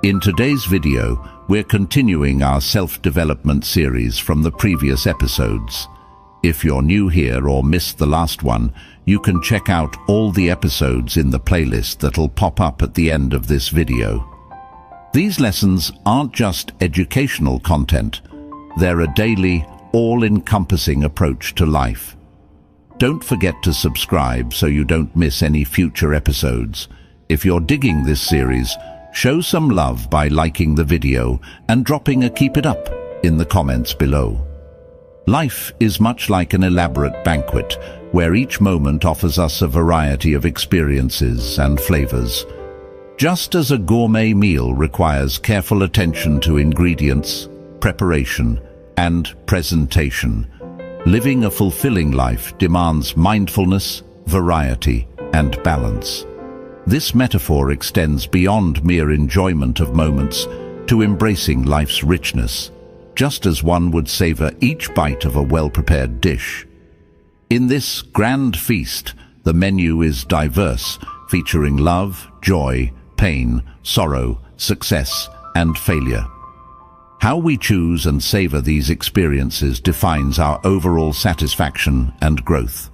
In today's video, we're continuing our self-development series from the previous episodes. If you're new here or missed the last one, you can check out all the episodes in the playlist that'll pop up at the end of this video. These lessons aren't just educational content, they're a daily, all-encompassing approach to life. Don't forget to subscribe so you don't miss any future episodes. If you're digging this series, show some love by liking the video and dropping a keep it up in the comments below. Life is much like an elaborate banquet, where each moment offers us a variety of experiences and flavors. Just as a gourmet meal requires careful attention to ingredients, preparation, and presentation, living a fulfilling life demands mindfulness, variety, and balance. This metaphor extends beyond mere enjoyment of moments to embracing life's richness, just as one would savor each bite of a well-prepared dish. In this grand feast, the menu is diverse, featuring love, joy, pain, sorrow, success, and failure. How we choose and savor these experiences defines our overall satisfaction and growth.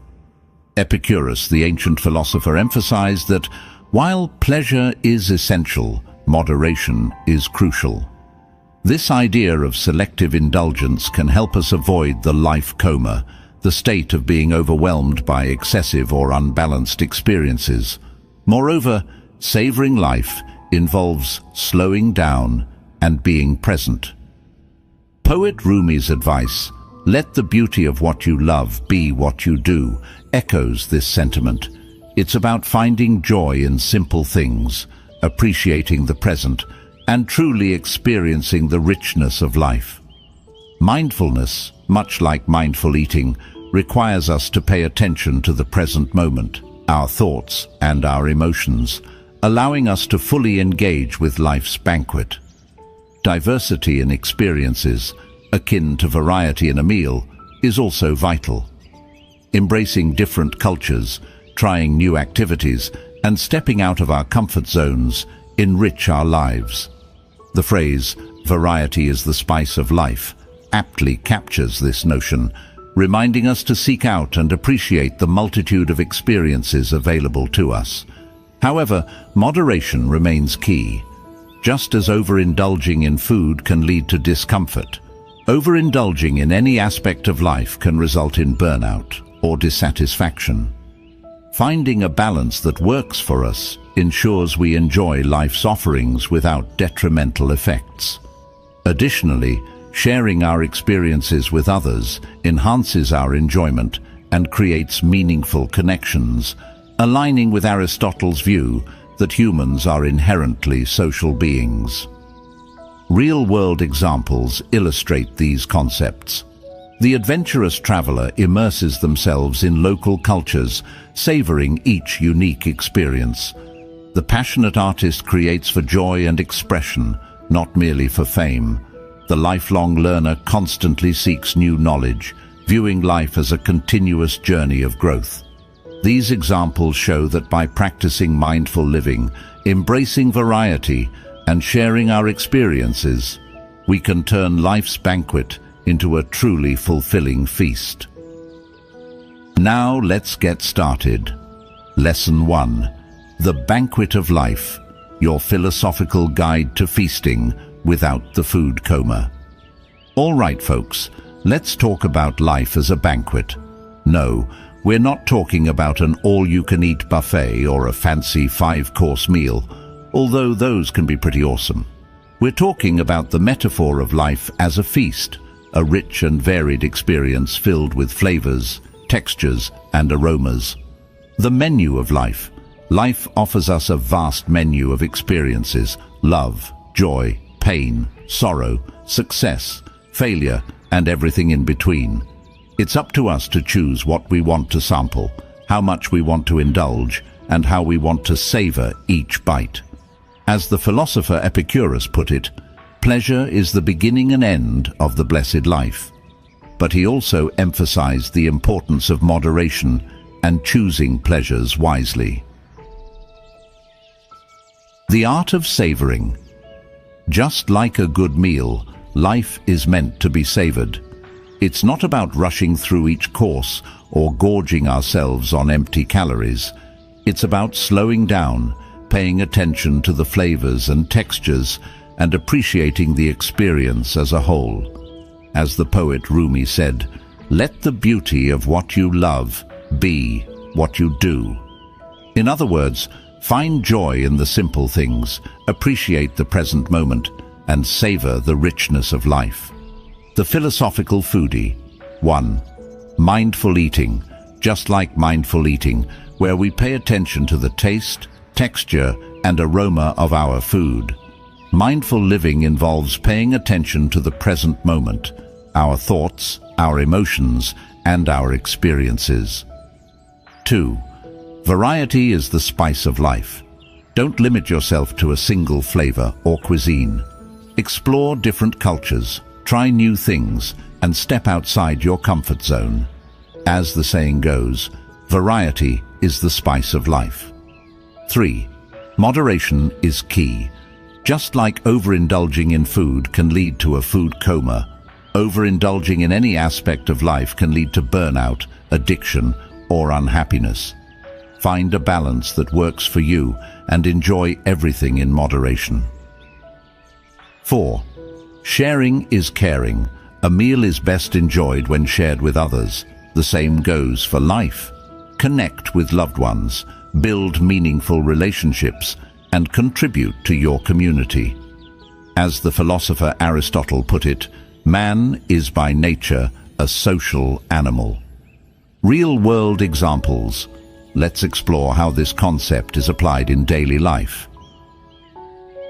Epicurus, the ancient philosopher, emphasized that while pleasure is essential, moderation is crucial. This idea of selective indulgence can help us avoid the life coma, the state of being overwhelmed by excessive or unbalanced experiences. Moreover, savoring life involves slowing down and being present. Poet Rumi's advice, "Let the beauty of what you love be what you do," echoes this sentiment. It's about finding joy in simple things, appreciating the present, and truly experiencing the richness of life. Mindfulness, much like mindful eating, requires us to pay attention to the present moment, our thoughts and our emotions, allowing us to fully engage with life's banquet. Diversity in experiences, akin to variety in a meal, is also vital. Embracing different cultures, trying new activities, and stepping out of our comfort zones enrich our lives. The phrase, "variety is the spice of life," aptly captures this notion, reminding us to seek out and appreciate the multitude of experiences available to us. However, moderation remains key. Just as overindulging in food can lead to discomfort, overindulging in any aspect of life can result in burnout or dissatisfaction. Finding a balance that works for us ensures we enjoy life's offerings without detrimental effects. Additionally, sharing our experiences with others enhances our enjoyment and creates meaningful connections, aligning with Aristotle's view that humans are inherently social beings. Real-world examples illustrate these concepts. The adventurous traveler immerses themselves in local cultures, savoring each unique experience. The passionate artist creates for joy and expression, not merely for fame. The lifelong learner constantly seeks new knowledge, viewing life as a continuous journey of growth. These examples show that by practicing mindful living, embracing variety, and sharing our experiences, we can turn life's banquet into a truly fulfilling feast. Now let's get started. Lesson 1. The Banquet of Life, your philosophical guide to feasting without the food coma. All right, folks, let's talk about life as a banquet. No, we're not talking about an all-you-can-eat buffet or a fancy 5-course meal, although those can be pretty awesome. We're talking about the metaphor of life as a feast, a rich and varied experience filled with flavors, textures, and aromas. The menu of life. Life offers us a vast menu of experiences: love, joy, pain, sorrow, success, failure, and everything in between. It's up to us to choose what we want to sample, how much we want to indulge, and how we want to savor each bite. As the philosopher Epicurus put it, pleasure is the beginning and end of the blessed life. But he also emphasized the importance of moderation and choosing pleasures wisely. The art of savoring. Just like a good meal, life is meant to be savored. It's not about rushing through each course or gorging ourselves on empty calories. It's about slowing down, paying attention to the flavors and textures, and appreciating the experience as a whole. As the poet Rumi said, "Let the beauty of what you love be what you do." In other words, find joy in the simple things, appreciate the present moment, and savor the richness of life. The philosophical foodie. 1. Mindful eating. Just like mindful eating, where we pay attention to the taste, texture, and aroma of our food. Mindful living involves paying attention to the present moment, our thoughts, our emotions, and our experiences. 2. Variety is the spice of life. Don't limit yourself to a single flavor or cuisine. Explore different cultures, try new things, and step outside your comfort zone. As the saying goes, variety is the spice of life. 3. Moderation is key. Just like overindulging in food can lead to a food coma, overindulging in any aspect of life can lead to burnout, addiction, or unhappiness. Find a balance that works for you and enjoy everything in moderation. 4. Sharing is caring. A meal is best enjoyed when shared with others. The same goes for life. Connect with loved ones, build meaningful relationships, and contribute to your community. As the philosopher Aristotle put it, man is by nature a social animal. Real-world examples. Let's explore how this concept is applied in daily life.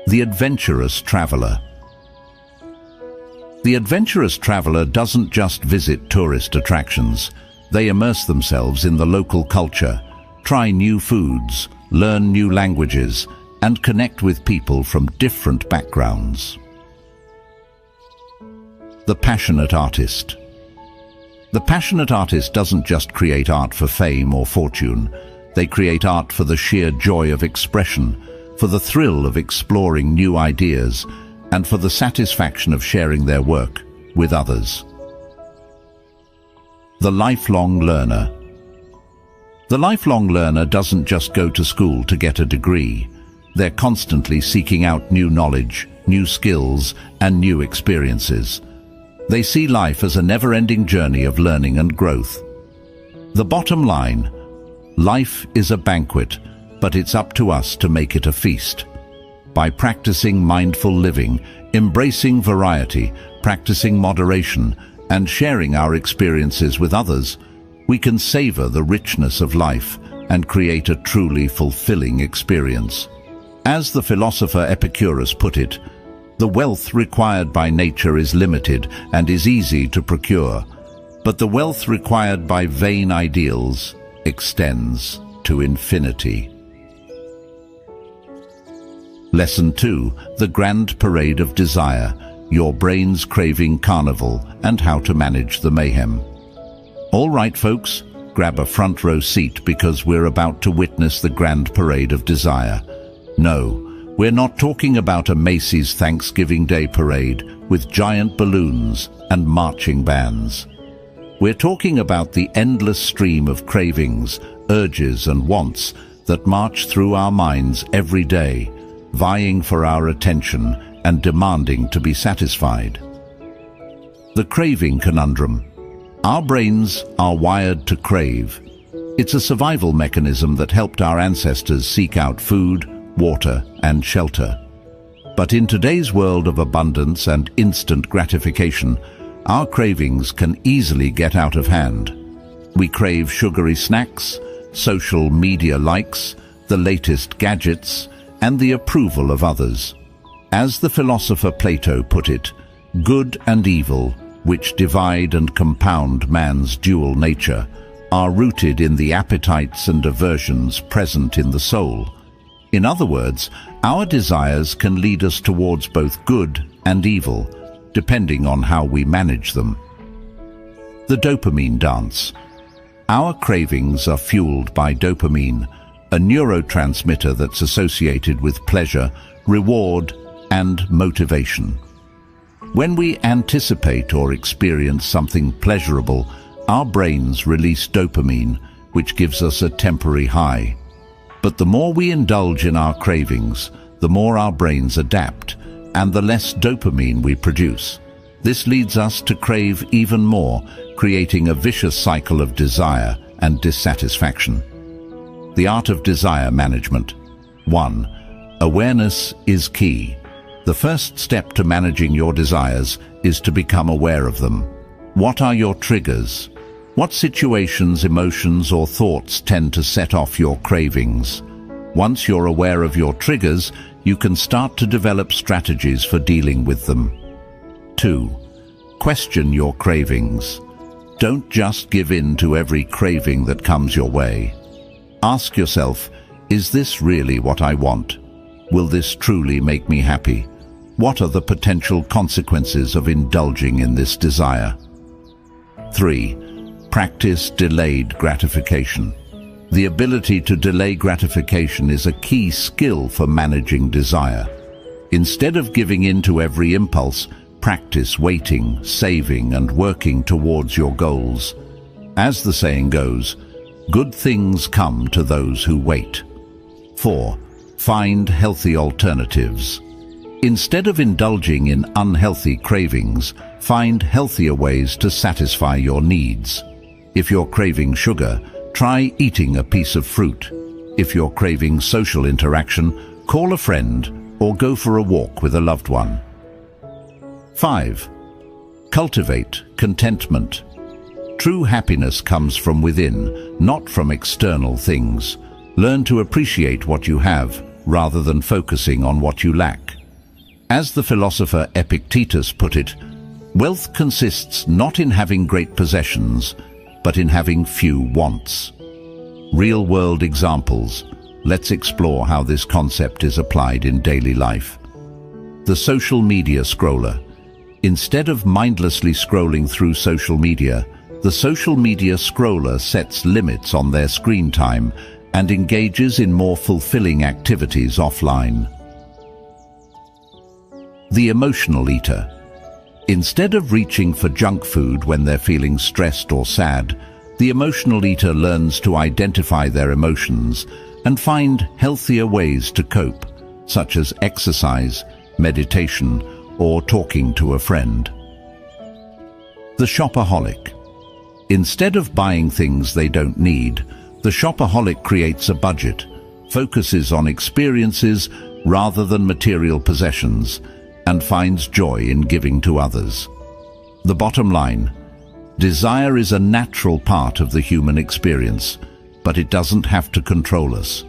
The adventurous traveler. The adventurous traveler doesn't just visit tourist attractions. They immerse themselves in the local culture, try new foods, learn new languages, and connect with people from different backgrounds. The passionate artist. The passionate artist doesn't just create art for fame or fortune. They create art for the sheer joy of expression, for the thrill of exploring new ideas, and for the satisfaction of sharing their work with others. The lifelong learner. The lifelong learner doesn't just go to school to get a degree. They're constantly seeking out new knowledge, new skills, and new experiences. They see life as a never-ending journey of learning and growth. The bottom line: life is a banquet, but it's up to us to make it a feast. By practicing mindful living, embracing variety, practicing moderation, and sharing our experiences with others, we can savor the richness of life and create a truly fulfilling experience. As the philosopher Epicurus put it, the wealth required by nature is limited and is easy to procure, but the wealth required by vain ideals extends to infinity. Lesson 2. The Grand Parade of Desire, Your Brain's Craving Carnival, and How to Manage the Mayhem. All right, folks, grab a front row seat because we're about to witness the Grand Parade of Desire. No, we're not talking about a Macy's Thanksgiving Day parade with giant balloons and marching bands. We're talking about the endless stream of cravings, urges, and wants that march through our minds every day, vying for our attention and demanding to be satisfied. The craving conundrum. Our brains are wired to crave. It's a survival mechanism that helped our ancestors seek out food, water, and shelter. But in today's world of abundance and instant gratification, our cravings can easily get out of hand. We crave sugary snacks, social media likes, the latest gadgets, and the approval of others. As the philosopher Plato put it, good and evil, which divide and compound man's dual nature, are rooted in the appetites and aversions present in the soul. In other words, our desires can lead us towards both good and evil, depending on how we manage them. The dopamine dance. Our cravings are fueled by dopamine, a neurotransmitter that's associated with pleasure, reward, and motivation. When we anticipate or experience something pleasurable, our brains release dopamine, which gives us a temporary high. But the more we indulge in our cravings, the more our brains adapt, and the less dopamine we produce. This leads us to crave even more, creating a vicious cycle of desire and dissatisfaction. The art of desire management. 1. Awareness is key. The first step to managing your desires is to become aware of them. What are your triggers? What situations, emotions, or thoughts tend to set off your cravings? Once you're aware of your triggers, you can start to develop strategies for dealing with them. 2. Question your cravings. Don't just give in to every craving that comes your way. Ask yourself, is this really what I want? Will this truly make me happy? What are the potential consequences of indulging in this desire? 3. Practice delayed gratification. The ability to delay gratification is a key skill for managing desire. Instead of giving in to every impulse, practice waiting, saving, and working towards your goals. As the saying goes, good things come to those who wait. 4. Find healthy alternatives. Instead of indulging in unhealthy cravings, find healthier ways to satisfy your needs. If you're craving sugar, try eating a piece of fruit. If you're craving social interaction, call a friend or go for a walk with a loved one. 5. Cultivate contentment. True happiness comes from within, not from external things. Learn to appreciate what you have, rather than focusing on what you lack. As the philosopher Epictetus put it, wealth consists not in having great possessions, but in having few wants. Real-world examples. Let's explore how this concept is applied in daily life. The social media scroller. Instead of mindlessly scrolling through social media, the social media scroller sets limits on their screen time and engages in more fulfilling activities offline. The emotional eater. Instead of reaching for junk food when they're feeling stressed or sad, the emotional eater learns to identify their emotions and find healthier ways to cope, such as exercise, meditation, or talking to a friend. The shopaholic. Instead of buying things they don't need, the shopaholic creates a budget, focuses on experiences rather than material possessions, and finds joy in giving to others. The bottom line: desire is a natural part of the human experience, but it doesn't have to control us.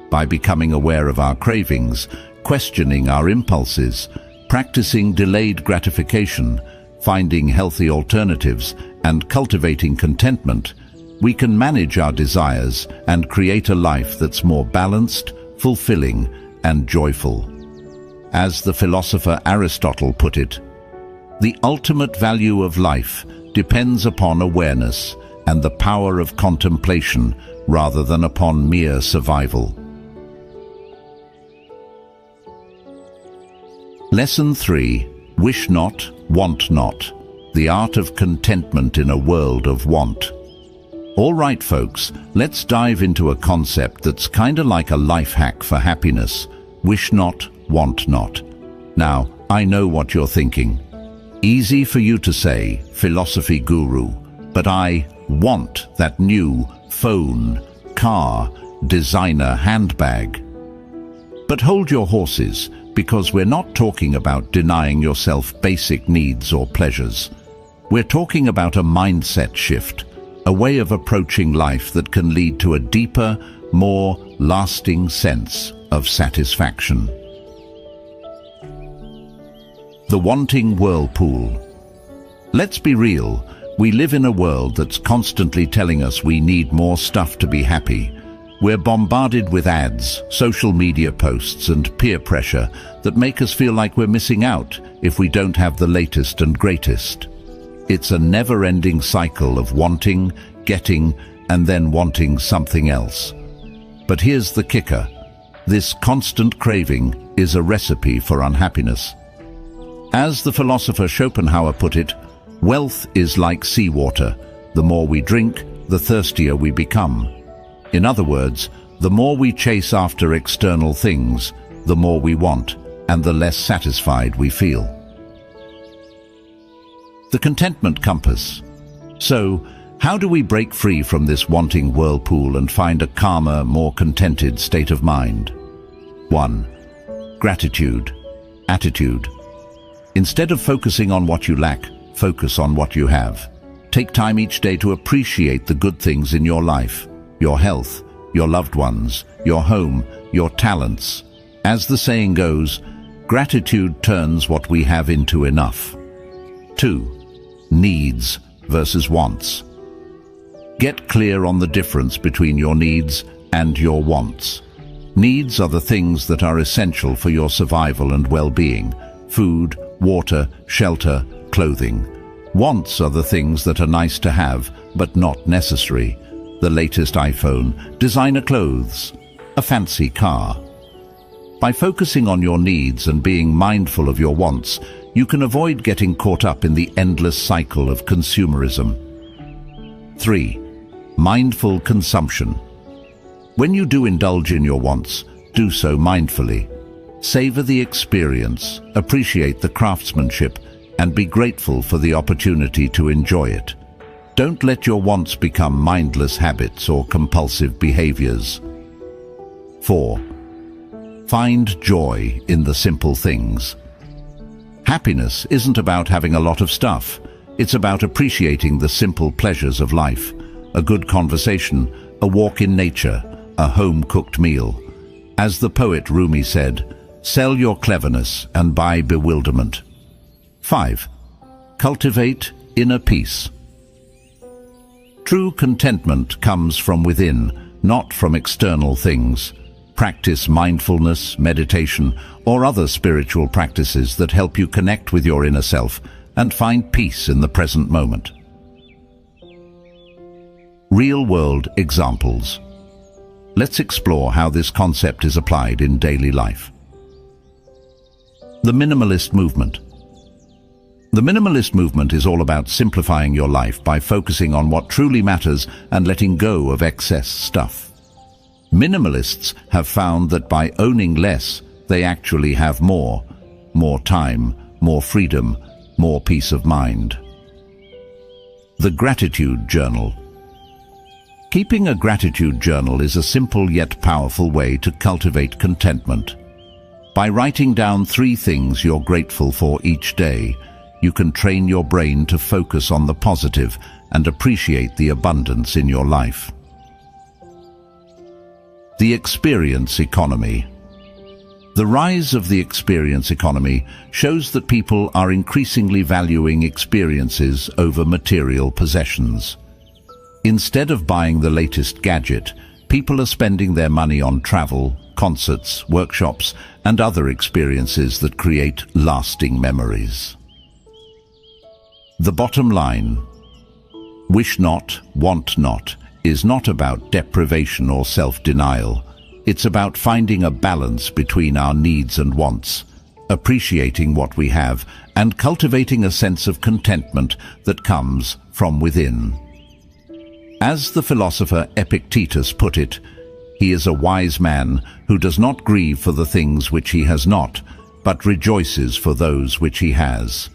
By becoming aware of our cravings, questioning our impulses, practicing delayed gratification, finding healthy alternatives, and cultivating contentment, we can manage our desires and create a life that's more balanced, fulfilling, and joyful. As the philosopher Aristotle put it, the ultimate value of life depends upon awareness and the power of contemplation rather than upon mere survival. Lesson 3. Wish not, want not. The art of contentment in a world of want. All right, folks, let's dive into a concept that's kinda like a life hack for happiness. Wish not, want not. Now, I know what you're thinking. Easy for you to say, philosophy guru, but I want that new phone, car, designer handbag. But hold your horses, because we're not talking about denying yourself basic needs or pleasures. We're talking about a mindset shift, a way of approaching life that can lead to a deeper, more lasting sense of satisfaction. The wanting whirlpool. Let's be real, we live in a world that's constantly telling us we need more stuff to be happy. We're bombarded with ads, social media posts, and peer pressure that make us feel like we're missing out if we don't have the latest and greatest. It's a never-ending cycle of wanting, getting, and then wanting something else. But here's the kicker. This constant craving is a recipe for unhappiness. As the philosopher Schopenhauer put it, wealth is like seawater. The more we drink, the thirstier we become. In other words, the more we chase after external things, the more we want, and the less satisfied we feel. The contentment compass. So, how do we break free from this wanting whirlpool and find a calmer, more contented state of mind? 1. Gratitude. Attitude. Instead of focusing on what you lack, focus on what you have. Take time each day to appreciate the good things in your life, your health, your loved ones, your home, your talents. As the saying goes, gratitude turns what we have into enough. 2. Needs versus wants. Get clear on the difference between your needs and your wants. Needs are the things that are essential for your survival and well-being: food, water, shelter, clothing. Wants are the things that are nice to have, but not necessary. The latest iPhone, designer clothes, a fancy car. By focusing on your needs and being mindful of your wants, you can avoid getting caught up in the endless cycle of consumerism. 3. Mindful consumption. When you do indulge in your wants, do so mindfully. Savor the experience, appreciate the craftsmanship, and be grateful for the opportunity to enjoy it. Don't let your wants become mindless habits or compulsive behaviors. 4. Find joy in the simple things. Happiness isn't about having a lot of stuff. It's about appreciating the simple pleasures of life: a good conversation, a walk in nature, a home-cooked meal. As the poet Rumi said, "Sell your cleverness and buy bewilderment." 5. Cultivate inner peace. True contentment comes from within, not from external things. Practice mindfulness, meditation, or other spiritual practices that help you connect with your inner self and find peace in the present moment. Real-world examples. Let's explore how this concept is applied in daily life. The minimalist movement. The minimalist movement is all about simplifying your life by focusing on what truly matters and letting go of excess stuff. Minimalists have found that by owning less, they actually have more time, more freedom, more peace of mind. The gratitude journal. Keeping a gratitude journal is a simple yet powerful way to cultivate contentment. By writing down 3 things you're grateful for each day, you can train your brain to focus on the positive and appreciate the abundance in your life. The experience economy. The rise of the experience economy shows that people are increasingly valuing experiences over material possessions. Instead of buying the latest gadget, people are spending their money on travel, concerts, workshops, and other experiences that create lasting memories. The bottom line: wish not, want not, is not about deprivation or self-denial. It's about finding a balance between our needs and wants, appreciating what we have, and cultivating a sense of contentment that comes from within. As the philosopher Epictetus put it, he is a wise man who does not grieve for the things which he has not, but rejoices for those which he has.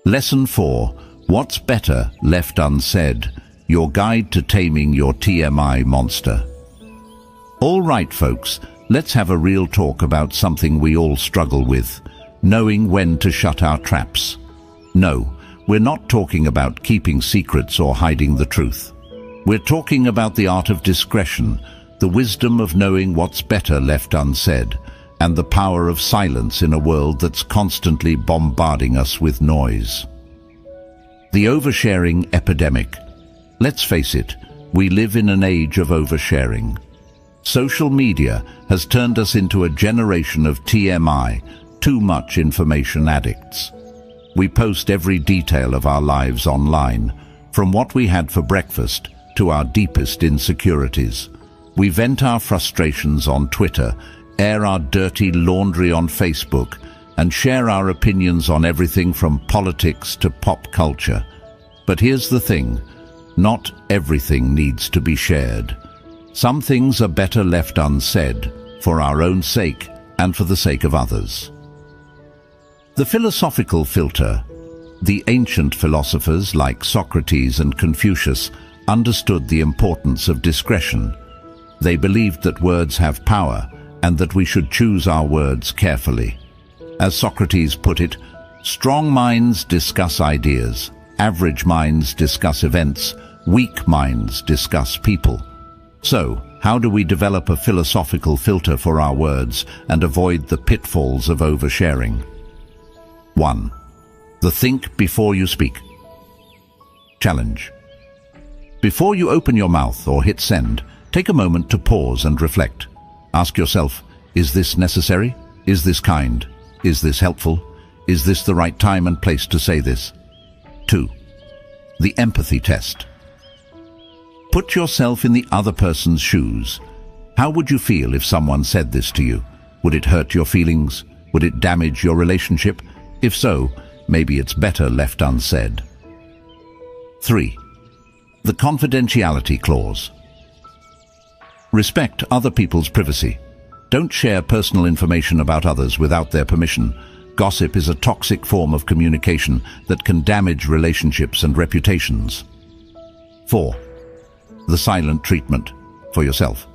Lesson 4. What's better left unsaid? Your guide to taming your TMI monster. All right, folks, let's have a real talk about something we all struggle with: knowing when to shut our traps. No, we're not talking about keeping secrets or hiding the truth. We're talking about the art of discretion, the wisdom of knowing what's better left unsaid, and the power of silence in a world that's constantly bombarding us with noise. The oversharing epidemic. Let's face it, we live in an age of oversharing. Social media has turned us into a generation of TMI, too much information addicts. We post every detail of our lives online, from what we had for breakfast to our deepest insecurities. We vent our frustrations on Twitter, air our dirty laundry on Facebook, and share our opinions on everything from politics to pop culture. But here's the thing, not everything needs to be shared. Some things are better left unsaid, for our own sake and for the sake of others. The philosophical filter. The ancient philosophers like Socrates and Confucius understood the importance of discretion. They believed that words have power and that we should choose our words carefully. As Socrates put it, strong minds discuss ideas, average minds discuss events, weak minds discuss people. So, how do we develop a philosophical filter for our words and avoid the pitfalls of oversharing? 1. The think before you speak. Challenge. Before you open your mouth or hit send, take a moment to pause and reflect. Ask yourself, is this necessary? Is this kind? Is this helpful? Is this the right time and place to say this? 2. The empathy test. Put yourself in the other person's shoes. How would you feel if someone said this to you? Would it hurt your feelings? Would it damage your relationship? If so, maybe it's better left unsaid. 3. The confidentiality clause. Respect other people's privacy. Don't share personal information about others without their permission. Gossip is a toxic form of communication that can damage relationships and reputations. 4. The silent treatment for yourself.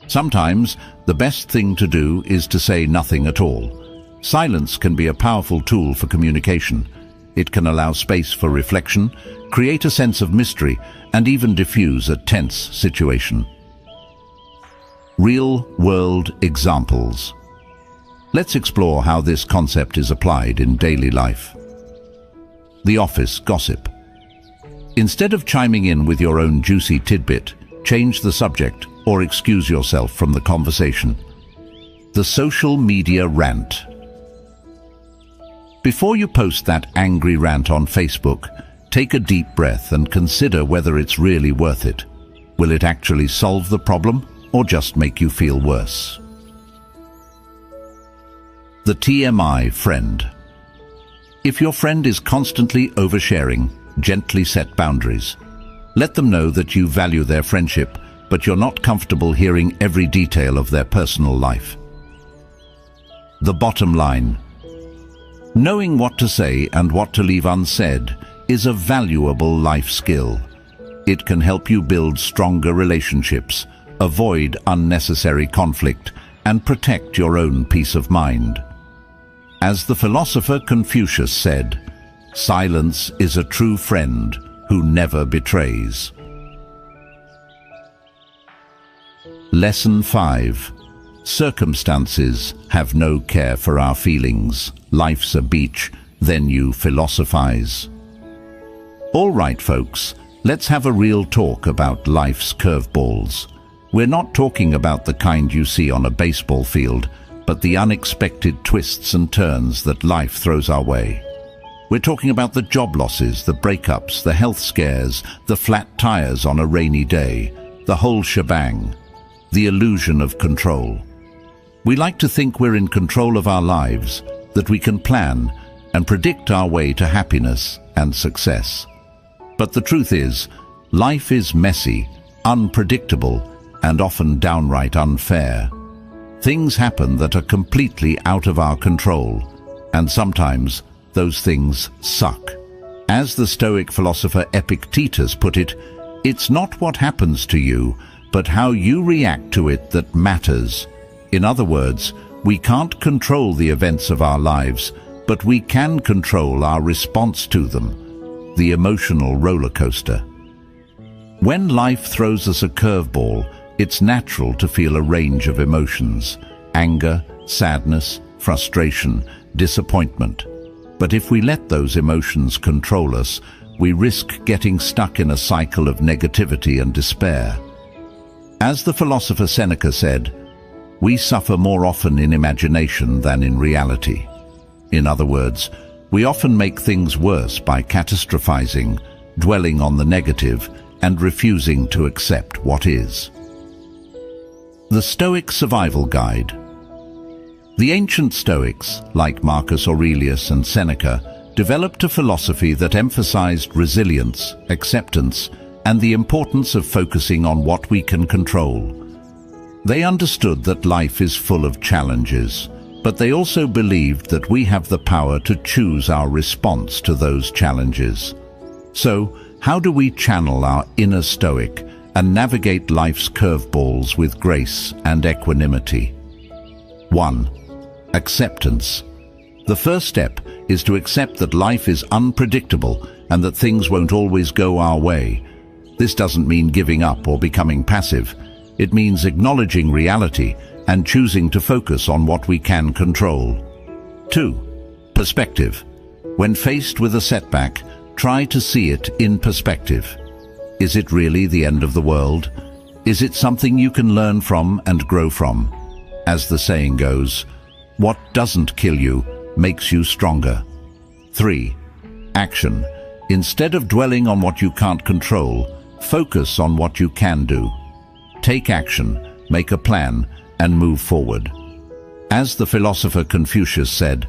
Sometimes the best thing to do is to say nothing at all. Silence can be a powerful tool for communication. It can allow space for reflection, create a sense of mystery, and even diffuse a tense situation. Real-world examples. Let's explore how this concept is applied in daily life. The office gossip. Instead of chiming in with your own juicy tidbit, change the subject or excuse yourself from the conversation. The social media rant. Before you post that angry rant on Facebook, take a deep breath and consider whether it's really worth it. Will it actually solve the problem or just make you feel worse? The TMI friend. If your friend is constantly oversharing, gently set boundaries. Let them know that you value their friendship, but you're not comfortable hearing every detail of their personal life. The bottom line. Knowing what to say and what to leave unsaid is a valuable life skill. It can help you build stronger relationships, avoid unnecessary conflict, and protect your own peace of mind. As the philosopher Confucius said, silence is a true friend who never betrays. Lesson 5. Circumstances have no care for our feelings. Life's a beach, then you philosophize. All right, folks, let's have a real talk about life's curveballs. We're not talking about the kind you see on a baseball field, but the unexpected twists and turns that life throws our way. We're talking about the job losses, the breakups, the health scares, the flat tires on a rainy day, the whole shebang, the illusion of control. We like to think we're in control of our lives, that we can plan and predict our way to happiness and success. But the truth is, life is messy, unpredictable, and often downright unfair. Things happen that are completely out of our control, and sometimes those things suck. As the Stoic philosopher Epictetus put it, it's not what happens to you, but how you react to it that matters. In other words, we can't control the events of our lives, but we can control our response to them, the emotional roller coaster. When life throws us a curveball, it's natural to feel a range of emotions: anger, sadness, frustration, disappointment. But if we let those emotions control us, we risk getting stuck in a cycle of negativity and despair. As the philosopher Seneca said, we suffer more often in imagination than in reality. In other words, we often make things worse by catastrophizing, dwelling on the negative, and refusing to accept what is. The Stoic Survival Guide. The ancient Stoics, like Marcus Aurelius and Seneca, developed a philosophy that emphasized resilience, acceptance, and the importance of focusing on what we can control. They understood that life is full of challenges, but they also believed that we have the power to choose our response to those challenges. So, how do we channel our inner Stoic and navigate life's curveballs with grace and equanimity? 1. Acceptance. The first step is to accept that life is unpredictable and that things won't always go our way. This doesn't mean giving up or becoming passive. It means acknowledging reality and choosing to focus on what we can control. 2. Perspective. When faced with a setback, try to see it in perspective. Is it really the end of the world? Is it something you can learn from and grow from? As the saying goes, what doesn't kill you makes you stronger. 3. Action. Instead of dwelling on what you can't control, focus on what you can do. Take action, make a plan, and move forward. As the philosopher Confucius said,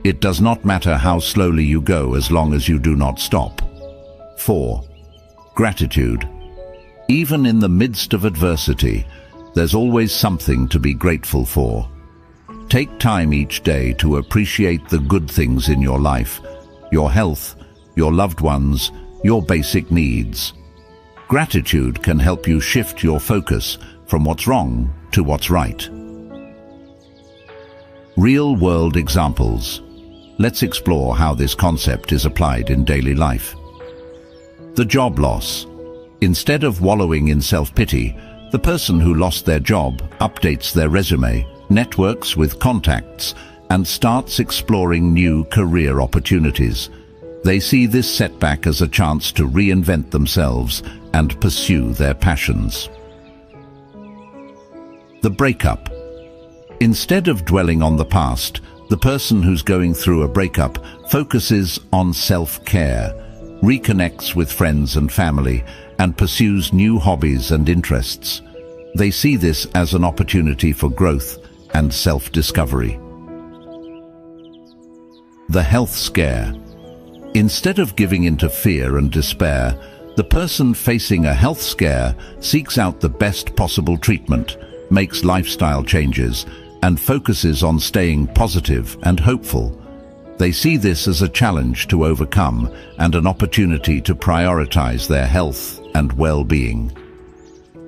it does not matter how slowly you go as long as you do not stop. 4. Gratitude. Even in the midst of adversity, there's always something to be grateful for. Take time each day to appreciate the good things in your life, your health, your loved ones, your basic needs. Gratitude can help you shift your focus from what's wrong to what's right. Real-world examples. Let's explore how this concept is applied in daily life. The job loss. Instead of wallowing in self-pity, the person who lost their job updates their resume, networks with contacts, and starts exploring new career opportunities. They see this setback as a chance to reinvent themselves and pursue their passions. The breakup. Instead of dwelling on the past, the person who's going through a breakup focuses on self-care, reconnects with friends and family, and pursues new hobbies and interests. They see this as an opportunity for growth and self-discovery. The health scare. Instead of giving in to fear and despair, the person facing a health scare seeks out the best possible treatment, makes lifestyle changes, and focuses on staying positive and hopeful. They see this as a challenge to overcome and an opportunity to prioritize their health and well-being.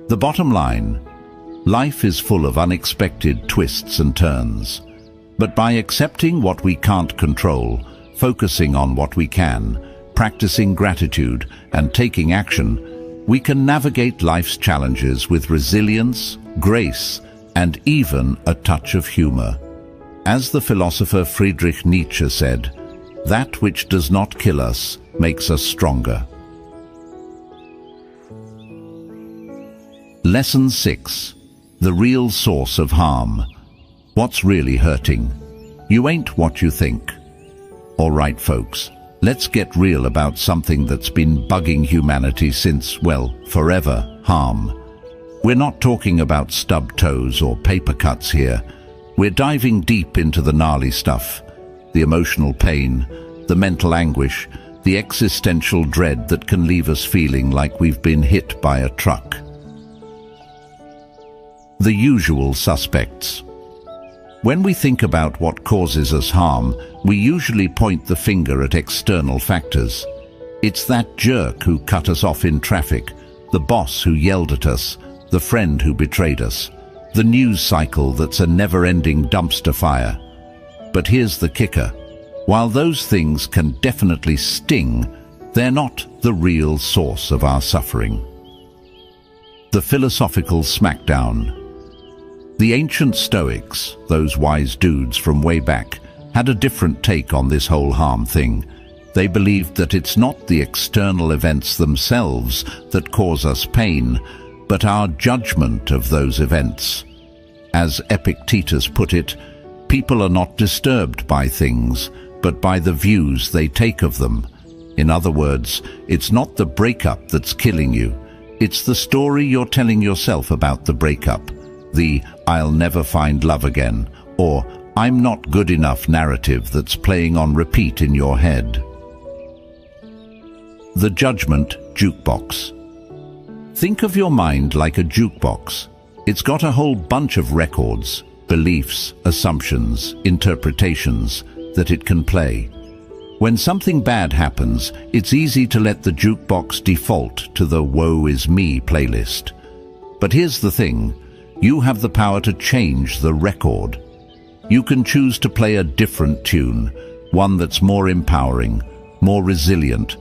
The bottom line: life is full of unexpected twists and turns. But by accepting what we can't control, focusing on what we can, practicing gratitude, and taking action, we can navigate life's challenges with resilience, grace, and even a touch of humor. As the philosopher Friedrich Nietzsche said, "That which does not kill us makes us stronger." Lesson 6. The real source of harm. What's really hurting? You ain't what you think. All right, folks, let's get real about something that's been bugging humanity since, well, forever: harm. We're not talking about stubbed toes or paper cuts here. We're diving deep into the gnarly stuff, the emotional pain, the mental anguish, the existential dread that can leave us feeling like we've been hit by a truck. The usual suspects. When we think about what causes us harm, we usually point the finger at external factors. It's that jerk who cut us off in traffic, the boss who yelled at us, the friend who betrayed us, the news cycle that's a never-ending dumpster fire. But here's the kicker. While those things can definitely sting, they're not the real source of our suffering. The philosophical smackdown. The ancient Stoics, those wise dudes from way back, had a different take on this whole harm thing. They believed that it's not the external events themselves that cause us pain, but our judgment of those events. As Epictetus put it, people are not disturbed by things, but by the views they take of them. In other words, it's not the breakup that's killing you. It's the story you're telling yourself about the breakup. the "I'll never find love again" or "I'm not good enough" narrative that's playing on repeat in your head. The judgment jukebox. Think of your mind like a jukebox. It's got a whole bunch of records, beliefs, assumptions, interpretations that it can play. When something bad happens, it's easy to let the jukebox default to the "woe is me" playlist. But here's the thing, you have the power to change the record. You can choose to play a different tune, one that's more empowering, more resilient,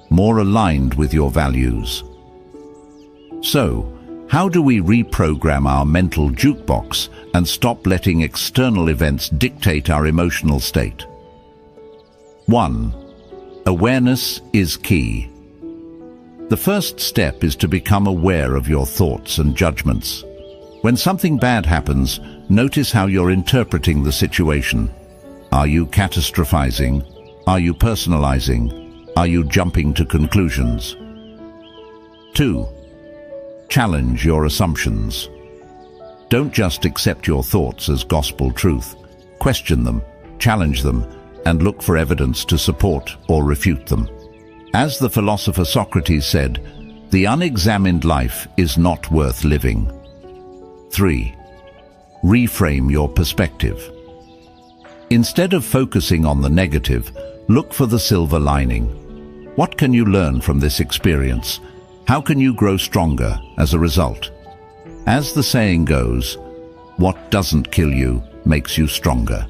more aligned with your values. So, how do we reprogram our mental jukebox and stop letting external events dictate our emotional state? 1. Awareness is key. The first step is to become aware of your thoughts and judgments. When something bad happens, notice how you're interpreting the situation. Are you catastrophizing? Are you personalizing? Are you jumping to conclusions? 2. Challenge your assumptions. Don't just accept your thoughts as gospel truth. Question them, challenge them, and look for evidence to support or refute them. As the philosopher Socrates said, "The unexamined life is not worth living." 3. Reframe your perspective. Instead of focusing on the negative, look for the silver lining. What can you learn from this experience? How can you grow stronger as a result? As the saying goes, what doesn't kill you makes you stronger.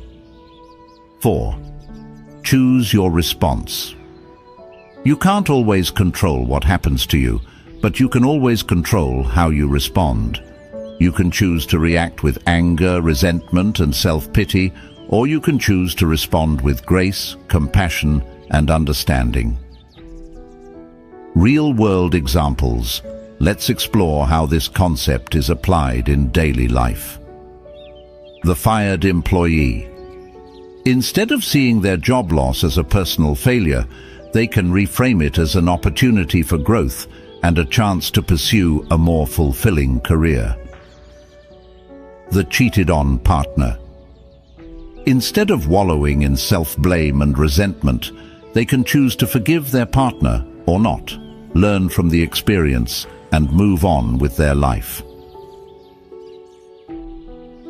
4. Choose your response. You can't always control what happens to you, but you can always control how you respond. You can choose to react with anger, resentment, and self-pity, or you can choose to respond with grace, compassion, and understanding. Real-world examples. Let's explore how this concept is applied in daily life. The fired employee. Instead of seeing their job loss as a personal failure, they can reframe it as an opportunity for growth and a chance to pursue a more fulfilling career. The cheated-on partner. Instead of wallowing in self-blame and resentment, they can choose to forgive their partner or not, learn from the experience, and move on with their life.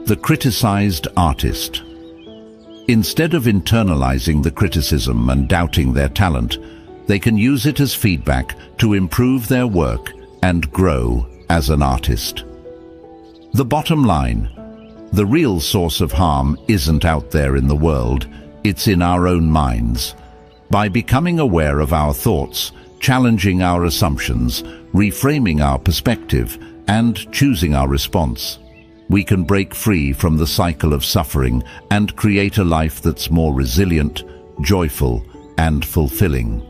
The criticized artist. Instead of internalizing the criticism and doubting their talent, they can use it as feedback to improve their work and grow as an artist. The bottom line, the real source of harm isn't out there in the world, it's in our own minds. By becoming aware of our thoughts, challenging our assumptions, reframing our perspective, and choosing our response, we can break free from the cycle of suffering and create a life that's more resilient, joyful, and fulfilling.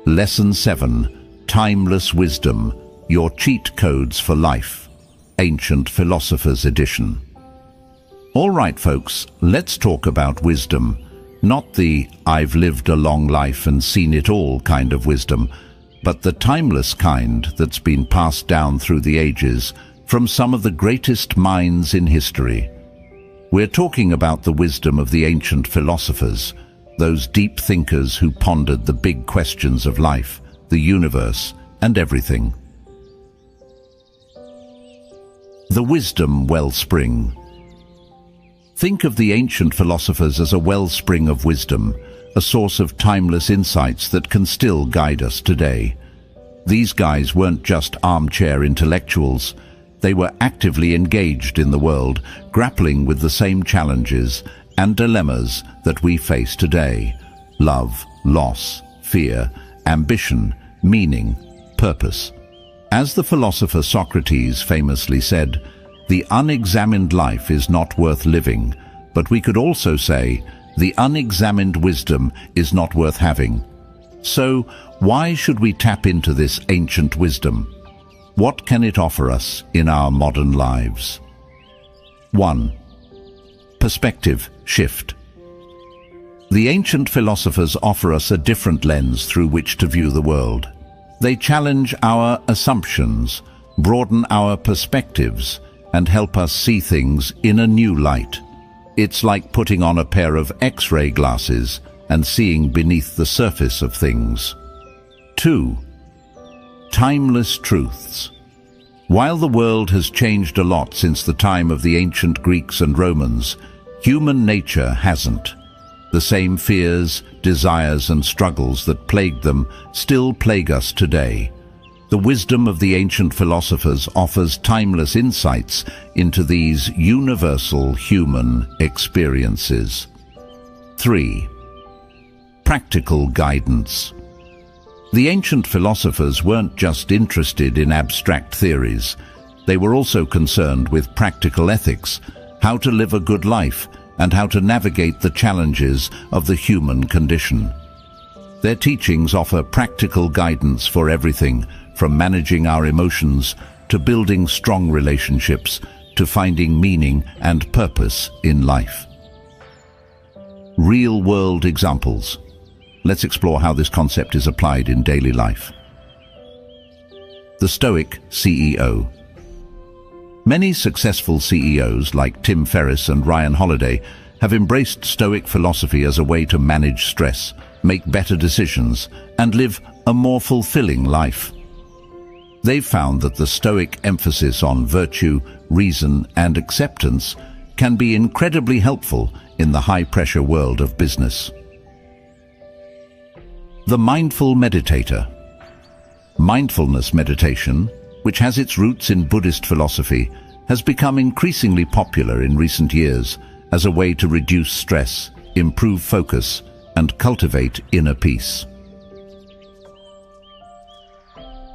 Lesson 7. Timeless Wisdom, Your Cheat Codes for Life. Ancient Philosophers Edition. All right, folks, let's talk about wisdom. Not the "I've lived a long life and seen it all" kind of wisdom, but the timeless kind that's been passed down through the ages from some of the greatest minds in history. We're talking about the wisdom of the ancient philosophers, those deep thinkers who pondered the big questions of life, the universe, and everything. The wisdom wellspring. Think of the ancient philosophers as a wellspring of wisdom, a source of timeless insights that can still guide us today. These guys weren't just armchair intellectuals. They were actively engaged in the world, grappling with the same challenges and dilemmas that we face today: love, loss, fear, ambition, meaning, purpose. As the philosopher Socrates famously said, "The unexamined life is not worth living," but we could also say, "The unexamined wisdom is not worth having." So, why should we tap into this ancient wisdom? What can it offer us in our modern lives? 1. Perspective shift. The ancient philosophers offer us a different lens through which to view the world. They challenge our assumptions, broaden our perspectives, and help us see things in a new light. It's like putting on a pair of X-ray glasses and seeing beneath the surface of things. 2. Timeless truths. While the world has changed a lot since the time of the ancient Greeks and Romans, human nature hasn't. The same fears, desires, and struggles that plagued them still plague us today. The wisdom of the ancient philosophers offers timeless insights into these universal human experiences. 3. Practical guidance. The ancient philosophers weren't just interested in abstract theories. They were also concerned with practical ethics, how to live a good life, and how to navigate the challenges of the human condition. Their teachings offer practical guidance for everything, from managing our emotions to building strong relationships to finding meaning and purpose in life. Real-world examples. Let's explore how this concept is applied in daily life. The Stoic CEO. Many successful CEOs like Tim Ferriss and Ryan Holiday have embraced Stoic philosophy as a way to manage stress, make better decisions, and live a more fulfilling life. They've found that the Stoic emphasis on virtue, reason, and acceptance can be incredibly helpful in the high-pressure world of business. The mindful meditator. Mindfulness meditation, which has its roots in Buddhist philosophy, has become increasingly popular in recent years as a way to reduce stress, improve focus, and cultivate inner peace.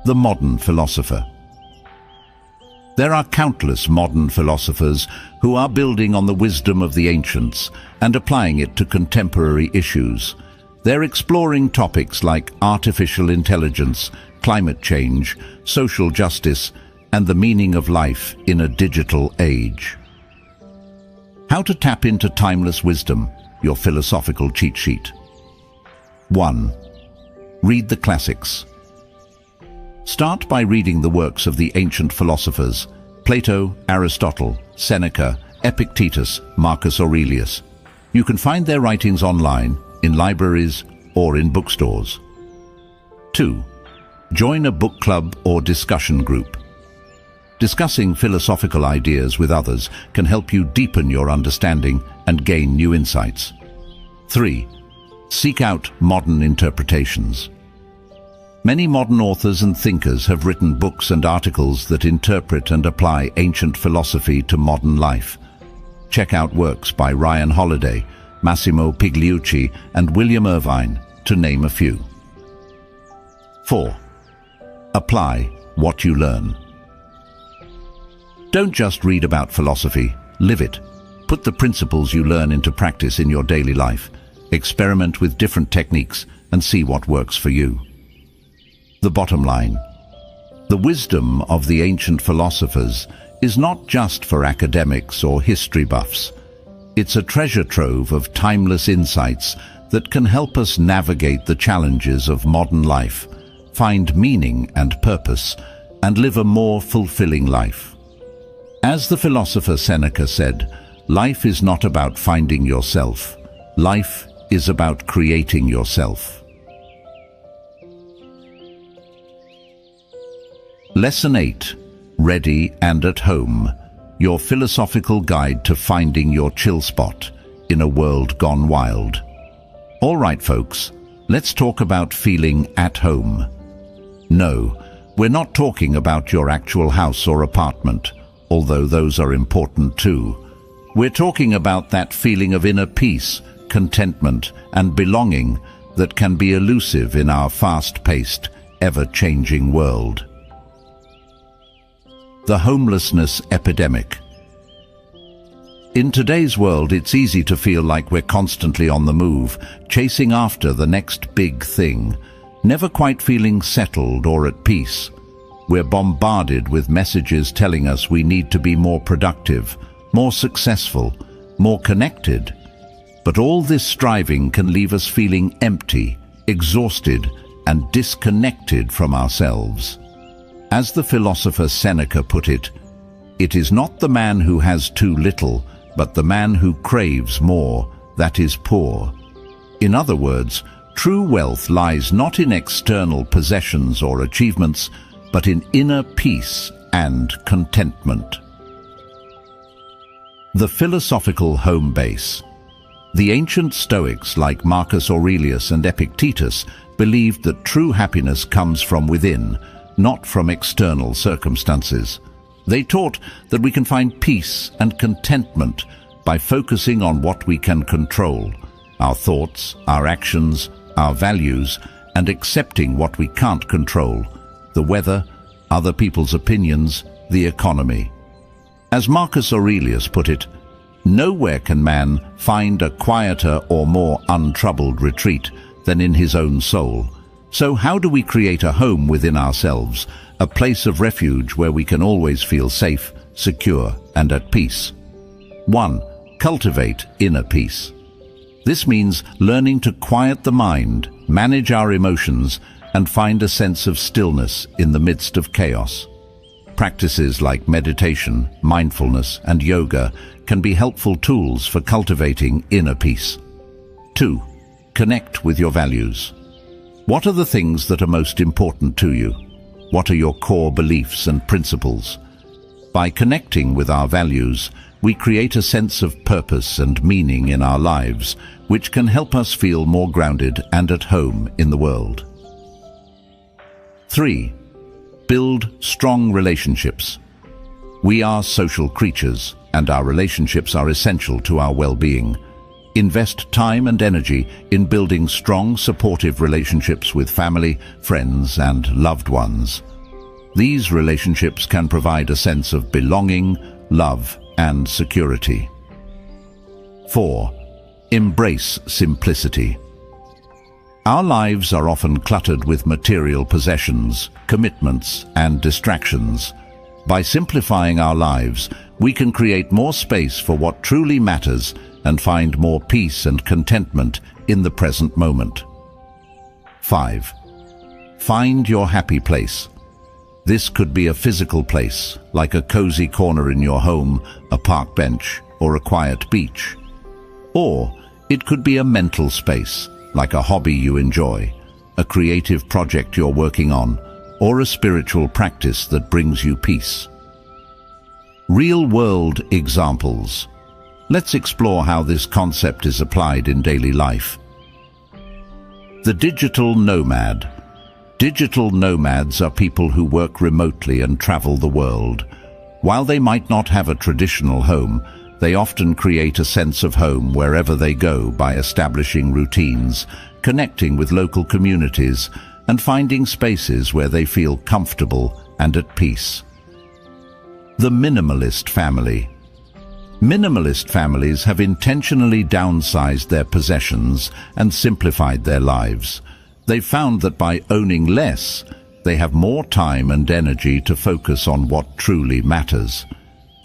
The modern philosopher. There are countless modern philosophers who are building on the wisdom of the ancients and applying it to contemporary issues. They're exploring topics like artificial intelligence, climate change, social justice, and the meaning of life in a digital age. How to tap into timeless wisdom, your philosophical cheat sheet. 1. Read the classics. Start by reading the works of the ancient philosophers: Plato, Aristotle, Seneca, Epictetus, Marcus Aurelius. You can find their writings online, in libraries, or in bookstores. 2. Join a book club or discussion group. Discussing philosophical ideas with others can help you deepen your understanding and gain new insights. 3. Seek out modern interpretations. Many modern authors and thinkers have written books and articles that interpret and apply ancient philosophy to modern life. Check out works by Ryan Holiday, Massimo Pigliucci, and William Irvine, to name a few. 4. Apply what you learn. Don't just read about philosophy, live it. Put the principles you learn into practice in your daily life. Experiment with different techniques and see what works for you. The bottom line. The wisdom of the ancient philosophers is not just for academics or history buffs. It's a treasure trove of timeless insights that can help us navigate the challenges of modern life, find meaning and purpose, and live a more fulfilling life. As the philosopher Seneca said, life is not about finding yourself. Life is about creating yourself. Lesson 8. Ready and at home. Your philosophical guide to finding your chill spot in a world gone wild. All right, folks, let's talk about feeling at home. No, we're not talking about your actual house or apartment, although those are important too. We're talking about that feeling of inner peace, contentment, and belonging that can be elusive in our fast-paced, ever-changing world. The homelessness epidemic. In today's world, it's easy to feel like we're constantly on the move, chasing after the next big thing, never quite feeling settled or at peace. We're bombarded with messages telling us we need to be more productive, more successful, more connected. But all this striving can leave us feeling empty, exhausted, and disconnected from ourselves. As the philosopher Seneca put it, "It is not the man who has too little, but the man who craves more, that is poor." In other words, true wealth lies not in external possessions or achievements, but in inner peace and contentment. The philosophical home base. The ancient Stoics like Marcus Aurelius and Epictetus believed that true happiness comes from within, not from external circumstances. They taught that we can find peace and contentment by focusing on what we can control, our thoughts, our actions, our values, and accepting what we can't control, the weather, other people's opinions, the economy. As Marcus Aurelius put it, "Nowhere can man find a quieter or more untroubled retreat than in his own soul." So how do we create a home within ourselves, a place of refuge where we can always feel safe, secure, and at peace? 1. Cultivate inner peace. This means learning to quiet the mind, manage our emotions, and find a sense of stillness in the midst of chaos. Practices like meditation, mindfulness, and yoga can be helpful tools for cultivating inner peace. 2. Connect with your values. What are the things that are most important to you? What are your core beliefs and principles? By connecting with our values, we create a sense of purpose and meaning in our lives, which can help us feel more grounded and at home in the world. 3. Build strong relationships. We are social creatures, and our relationships are essential to our well-being. Invest time and energy in building strong, supportive relationships with family, friends, and loved ones. These relationships can provide a sense of belonging, love, and security. 4. Embrace simplicity. Our lives are often cluttered with material possessions, commitments, and distractions. By simplifying our lives, we can create more space for what truly matters and find more peace and contentment in the present moment. 5. Find your happy place. This could be a physical place, like a cozy corner in your home, a park bench, or a quiet beach. Or it could be a mental space, like a hobby you enjoy, a creative project you're working on, or a spiritual practice that brings you peace. Real-world examples. Let's explore how this concept is applied in daily life. The digital nomad. Digital nomads are people who work remotely and travel the world. While they might not have a traditional home, they often create a sense of home wherever they go by establishing routines, connecting with local communities, and finding spaces where they feel comfortable and at peace. The minimalist family. Minimalist families have intentionally downsized their possessions and simplified their lives. They've found that by owning less, they have more time and energy to focus on what truly matters: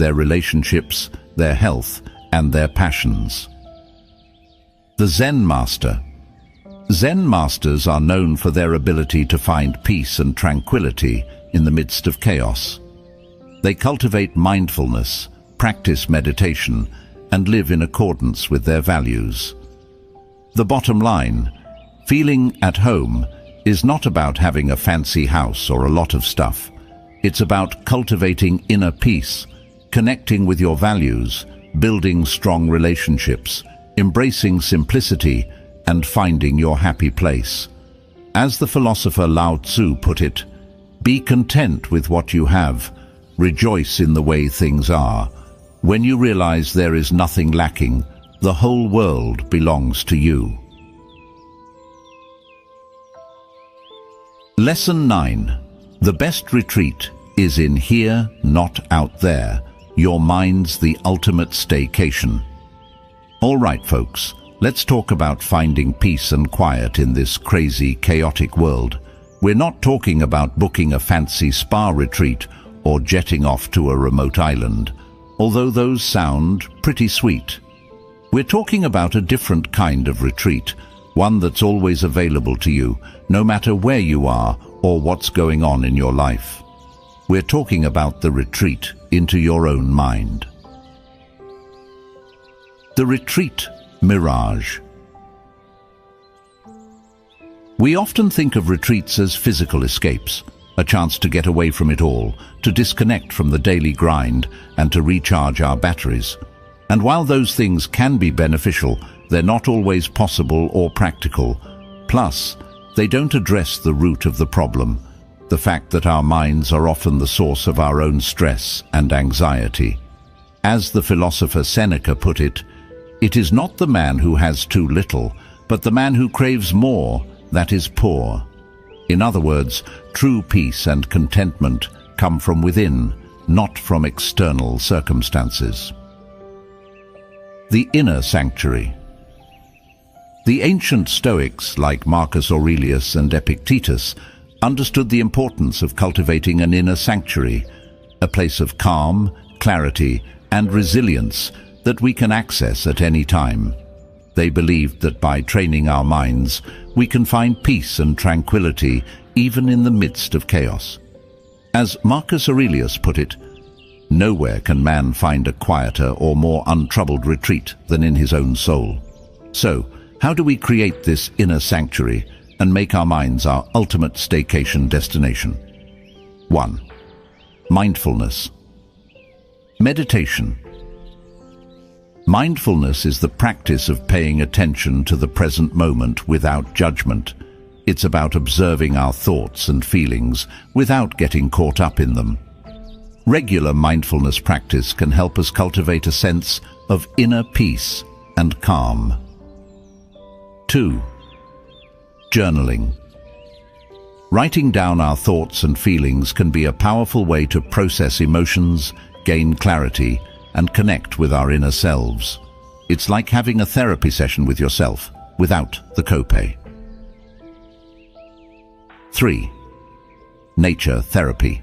their relationships, their health, and their passions. The Zen Master. Zen masters are known for their ability to find peace and tranquility in the midst of chaos. They cultivate mindfulness, practice meditation, and live in accordance with their values. The bottom line: feeling at home is not about having a fancy house or a lot of stuff. It's about cultivating inner peace, connecting with your values, building strong relationships, embracing simplicity, and finding your happy place. As the philosopher Lao Tzu put it, "Be content with what you have, rejoice in the way things are. When you realize there is nothing lacking, the whole world belongs to you." Lesson 9. The best retreat is in here, not out there. Your mind's the ultimate staycation. All right, folks, let's talk about finding peace and quiet in this crazy, chaotic world. We're not talking about booking a fancy spa retreat or jetting off to a remote island, although those sound pretty sweet. We're talking about a different kind of retreat, one that's always available to you, no matter where you are or what's going on in your life. We're talking about the retreat into your own mind. The retreat mirage. We often think of retreats as physical escapes, a chance to get away from it all, to disconnect from the daily grind and to recharge our batteries. And while those things can be beneficial, they're not always possible or practical. Plus, they don't address the root of the problem, the fact that our minds are often the source of our own stress and anxiety. As the philosopher Seneca put it, "It is not the man who has too little, but the man who craves more that is poor." In other words, true peace and contentment come from within, not from external circumstances. The inner sanctuary. The ancient Stoics, like Marcus Aurelius and Epictetus, understood the importance of cultivating an inner sanctuary, a place of calm, clarity, and resilience that we can access at any time. They believed that by training our minds, we can find peace and tranquility even in the midst of chaos. As Marcus Aurelius put it, "Nowhere can man find a quieter or more untroubled retreat than in his own soul." So, how do we create this inner sanctuary and make our minds our ultimate staycation destination? 1. Mindfulness. Meditation. Mindfulness is the practice of paying attention to the present moment without judgment. It's about observing our thoughts and feelings without getting caught up in them. Regular mindfulness practice can help us cultivate a sense of inner peace and calm. 2. Journaling. Writing down our thoughts and feelings can be a powerful way to process emotions, gain clarity, and connect with our inner selves. It's like having a therapy session with yourself, without the copay. 3. Nature therapy.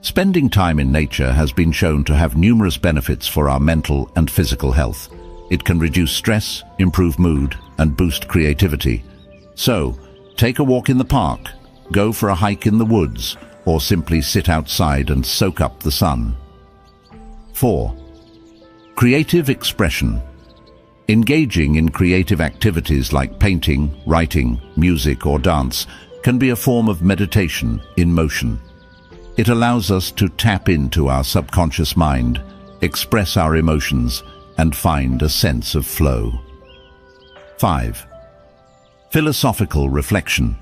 Spending time in nature has been shown to have numerous benefits for our mental and physical health. It can reduce stress, improve mood, and boost creativity. So, take a walk in the park, go for a hike in the woods, or simply sit outside and soak up the sun. 4. Creative expression. Engaging in creative activities like painting, writing, music, or dance can be a form of meditation in motion. It allows us to tap into our subconscious mind, express our emotions, and find a sense of flow. 5. Philosophical reflection.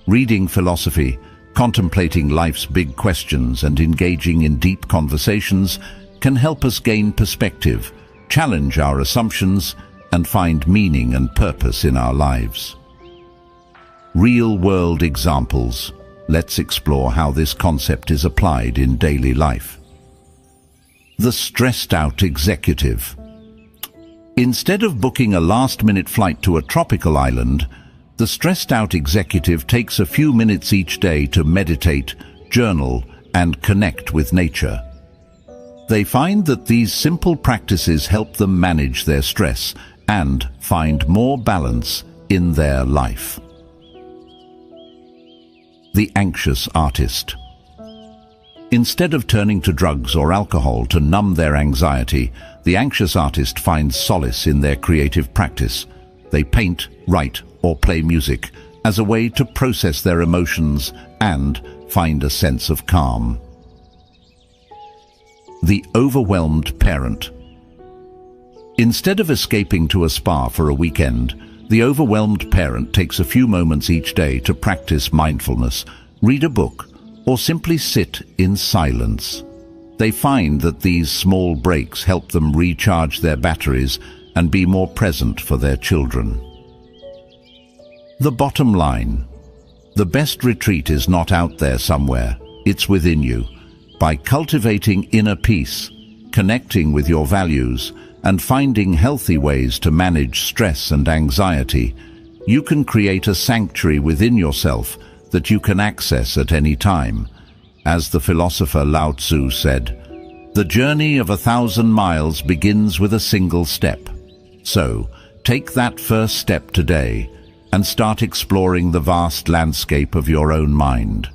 Reading philosophy, contemplating life's big questions, and engaging in deep conversations can help us gain perspective, challenge our assumptions, and find meaning and purpose in our lives. Real-world examples. Let's explore how this concept is applied in daily life. The stressed-out executive. Instead of booking a last-minute flight to a tropical island, the stressed-out executive takes a few minutes each day to meditate, journal, and connect with nature. They find that these simple practices help them manage their stress and find more balance in their life. The anxious artist. Instead of turning to drugs or alcohol to numb their anxiety, the anxious artist finds solace in their creative practice. They paint, write, or play music as a way to process their emotions and find a sense of calm. The overwhelmed parent. Instead of escaping to a spa for a weekend, the overwhelmed parent takes a few moments each day to practice mindfulness, read a book, or simply sit in silence. They find that these small breaks help them recharge their batteries and be more present for their children. The bottom line. The best retreat is not out there somewhere, it's within you. By cultivating inner peace, connecting with your values, and finding healthy ways to manage stress and anxiety, you can create a sanctuary within yourself that you can access at any time. As the philosopher Lao Tzu said, "The journey of 1,000 miles begins with a single step." So, take that first step today and start exploring the vast landscape of your own mind.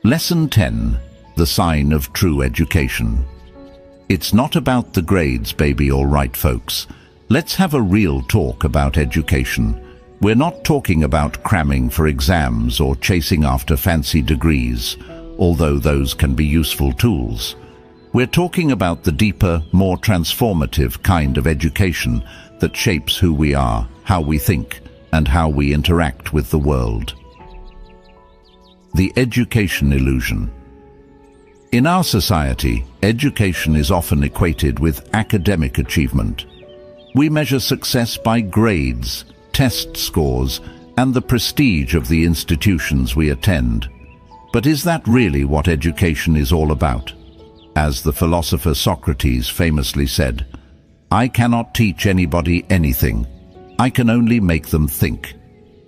Lesson 10. The sign of true education. It's not about the grades, baby, all right, folks. Let's have a real talk about education. We're not talking about cramming for exams or chasing after fancy degrees, although those can be useful tools. We're talking about the deeper, more transformative kind of education that shapes who we are, how we think, and how we interact with the world. The education illusion. In our society, education is often equated with academic achievement. We measure success by grades, test scores, and the prestige of the institutions we attend. But is that really what education is all about? As the philosopher Socrates famously said, "I cannot teach anybody anything. I can only make them think."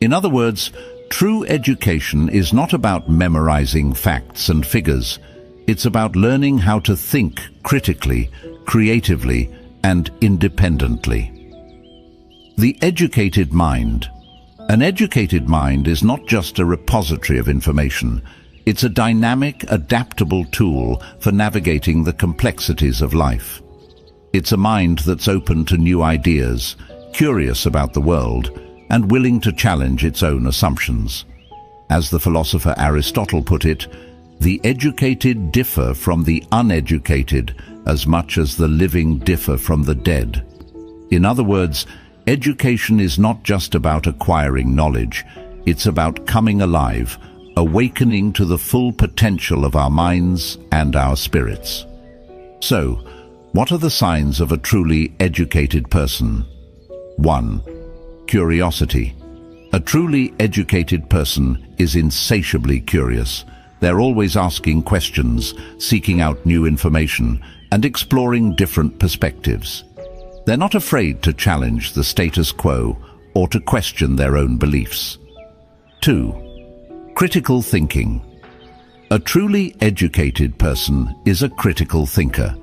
In other words, true education is not about memorizing facts and figures. It's about learning how to think critically, creatively, and independently. The educated mind. An educated mind is not just a repository of information. It's a dynamic, adaptable tool for navigating the complexities of life. It's a mind that's open to new ideas, curious about the world, and willing to challenge its own assumptions. As the philosopher Aristotle put it, the educated differ from the uneducated as much as the living differ from the dead. In other words, education is not just about acquiring knowledge, it's about coming alive, awakening to the full potential of our minds and our spirits. So, what are the signs of a truly educated person? 1. Curiosity. A truly educated person is insatiably curious. They're always asking questions, seeking out new information, and exploring different perspectives. They're not afraid to challenge the status quo or to question their own beliefs. 2. Critical thinking. A truly educated person is a critical thinker.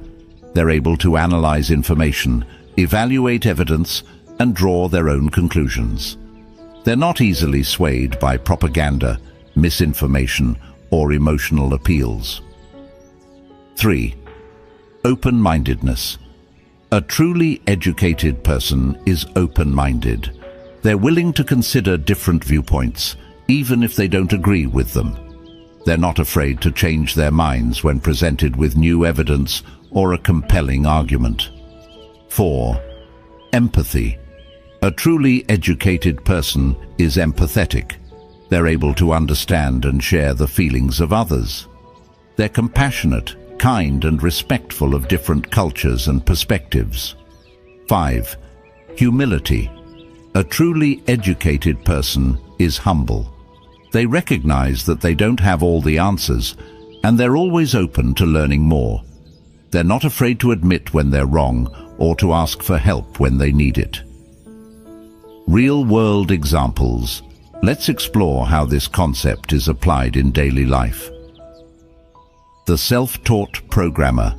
They're able to analyze information, evaluate evidence, and draw their own conclusions. They're not easily swayed by propaganda, misinformation, or emotional appeals. 3. Open-mindedness. A truly educated person is open-minded. They're willing to consider different viewpoints, even if they don't agree with them. They're not afraid to change their minds when presented with new evidence or a compelling argument. 4. Empathy. A truly educated person is empathetic. They're able to understand and share the feelings of others. They're compassionate, kind, and respectful of different cultures and perspectives. 5. Humility. A truly educated person is humble. They recognize that they don't have all the answers, and they're always open to learning more. They're not afraid to admit when they're wrong or to ask for help when they need it. Real-world examples. Let's explore how this concept is applied in daily life. The self-taught programmer.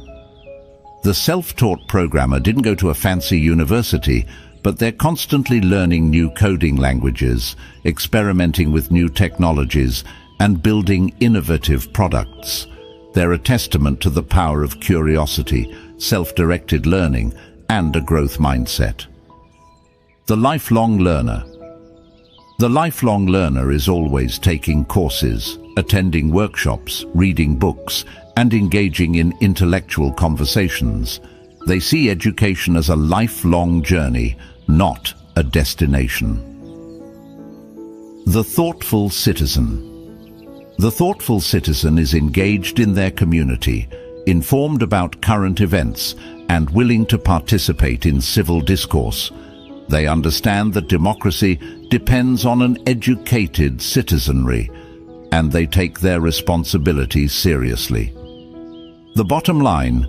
The self-taught programmer didn't go to a fancy university, but they're constantly learning new coding languages, experimenting with new technologies, and building innovative products. They're a testament to the power of curiosity, self-directed learning, and a growth mindset. The lifelong learner. The lifelong learner is always taking courses, attending workshops, reading books, and engaging in intellectual conversations. They see education as a lifelong journey, not a destination. The thoughtful citizen. The thoughtful citizen is engaged in their community, informed about current events, and willing to participate in civil discourse. They understand that democracy depends on an educated citizenry, and they take their responsibilities seriously. The bottom line: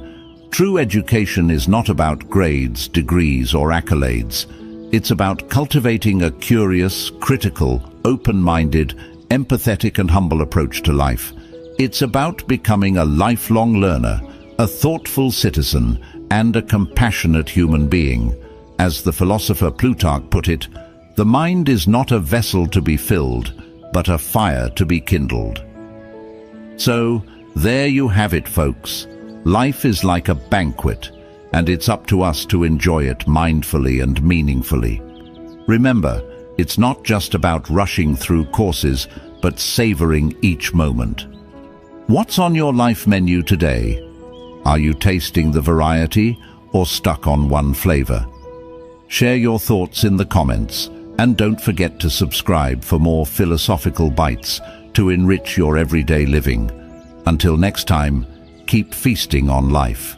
true education is not about grades, degrees, or accolades. It's about cultivating a curious, critical, open-minded, empathetic and humble approach to life. It's about becoming a lifelong learner, a thoughtful citizen, and a compassionate human being. As the philosopher Plutarch put it, the mind is not a vessel to be filled, but a fire to be kindled. So, there you have it, folks. Life is like a banquet, and it's up to us to enjoy it mindfully and meaningfully. Remember, it's not just about rushing through courses, but savoring each moment. What's on your life menu today? Are you tasting the variety or stuck on one flavor? Share your thoughts in the comments, and don't forget to subscribe for more philosophical bites to enrich your everyday living. Until next time, keep feasting on life.